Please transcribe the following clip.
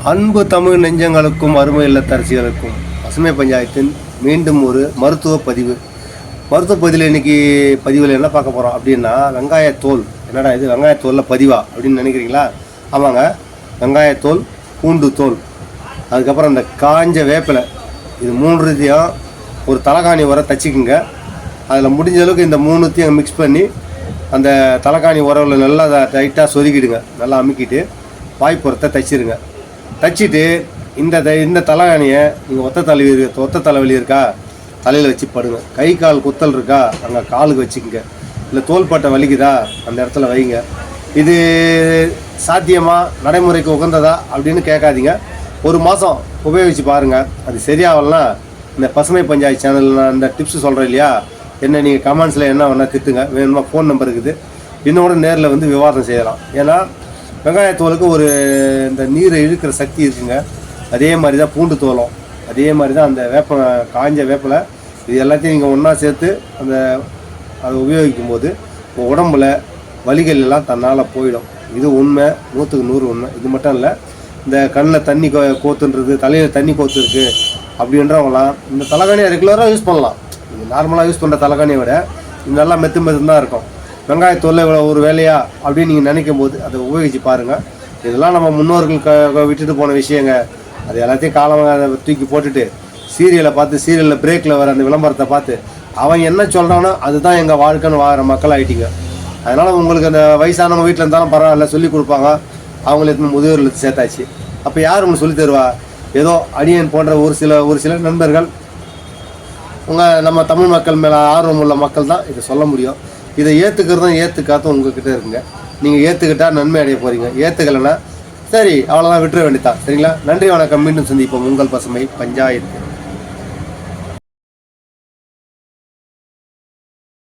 அன்பு தமிழ் நெஞ்சங்களுக்கும் அருமை இல்லத்தரசிகளுக்கும் பசுமை பஞ்சாயத்தின் மீண்டும் ஒரு மருத்துவ பதிவு. இன்னைக்கு பதிவில் என்ன பார்க்க போகிறோம் அப்படின்னா, வெங்காயத்தோல். என்னடா இது வெங்காயத்தோலில் பதிவா அப்படின்னு நினைக்கிறீங்களா? ஆமாங்க, வெங்காயத்தோல், பூண்டு தோல், அதுக்கப்புறம் இந்த காஞ்ச வேப்பிலை, இது மூணுத்தையும் ஒரு தலைகாணி வர தச்சுக்குங்க. அதில் முடிஞ்ச அளவுக்கு இந்த மூணுத்தையும் மிக்ஸ் பண்ணி அந்த தலைகாணி உரவில் நல்லா அதை டைட்டாக சொருக்கிடுங்க. நல்லா அமுக்கிட்டு வாய்ப்புறத்தை தைச்சிருங்க. தைச்சிட்டு இந்த தலைகாணியை நீங்கள் ஒத்த தலைவலி இருக்கா, தலையில் வச்சு படுங்க. கை கால் குத்தல் இருக்கா, அங்கே காலுக்கு வச்சுக்கோங்க. இல்லை தோள்பட்டை வலிக்குதா, அந்த இடத்துல வைங்க. இது சாத்தியமாக நடைமுறைக்கு உகந்ததா அப்படின்னு கேட்காதீங்க. ஒரு மாதம் உபயோகித்து பாருங்கள். அது சரியாகலன்னா இந்த பசுமை பஞ்சாயத்து சேனலில் நான் இந்த டிப்ஸ் சொல்கிறேன் இல்லையா, என்ன நீங்கள் கமெண்ட்ஸில் என்ன வேணால் திட்டுங்க. வேணுமா ஃபோன் நம்பர் இருக்குது, இன்னோட நேரில் வந்து விவாதம் செய்யலாம். ஏன்னா வெங்காயத்தோலுக்கு ஒரு இந்த நீரை இழுக்கிற சக்தி இருக்குங்க. அதே மாதிரி தான் பூண்டு தோலும், அதே மாதிரி தான் அந்த காஞ்ச வேப்பிலை, இது எல்லாத்தையும் நீங்கள் ஒன்றா சேர்த்து அதை உபயோகிக்கும் போது உங்கள் உடம்புல வலிகள் எல்லாம் தன்னால் போயிடும். இது உண்மை, 100க்கு 100 உண்மை. இது மட்டும் இல்லை, இந்த கண்ணில் தண்ணி கோத்துன்றது, தலையில் தண்ணி கோத்து இருக்குது அப்படின்றவங்களாம் இந்த தலைகாணியை ரெகுலராக யூஸ் பண்ணலாம். நீங்கள் நார்மலாக யூஸ் பண்ணுற தலைகாணியை விட இது நல்லா மெத்து தான் இருக்கும். வெங்காயத்தோல் இவ்வளோ ஒரு வேலையா அப்படின்னு நீங்கள் நினைக்கும் போது அதை உபயோகித்து பாருங்கள். இதெல்லாம் நம்ம முன்னோர்கள் விட்டுட்டு போன விஷயங்க. அது எல்லாத்தையும் காலமாக அதை தூக்கி போட்டுட்டு சீரியலை பார்த்து, சீரியலில் பிரேக்கில் வர அந்த விளம்பரத்தை பார்த்து அவன் என்ன சொல்கிறானோ அதுதான் எங்கள் வாழ்க்கைன்னு வாங்குற மக்கள் ஆகிட்டீங்க. அதனால் உங்களுக்கு அந்த வயசானவங்க வீட்டில் இருந்தாலும் பரவாயில்ல, சொல்லி கொடுப்பாங்க. அவங்களுக்கு முதியோர்களுக்கு சேர்த்தாச்சு. அப்போ யார் உங்களுக்கு சொல்லி தருவா? ஏதோ அடியன் போன்ற ஒரு சில நண்பர்கள், நம்ம தமிழ் மக்கள் மேலே ஆர்வம் உள்ள மக்கள் தான் இதை சொல்ல முடியும். இதை ஏற்றுக்கிறதும் ஏற்றுக்காதும் உங்ககிட்ட இருக்குங்க. நீங்கள் ஏற்றுக்கிட்டால் நன்மை அடைய போகிறீங்க, ஏற்றுக்கலைன்னா சரி அவ்வளோதான், விட்டுற வேண்டியதான். சரிங்களா? நன்றி, வணக்கம். மீண்டும் சந்திப்போம். உங்கள் பசுமை பஞ்சாயத்து.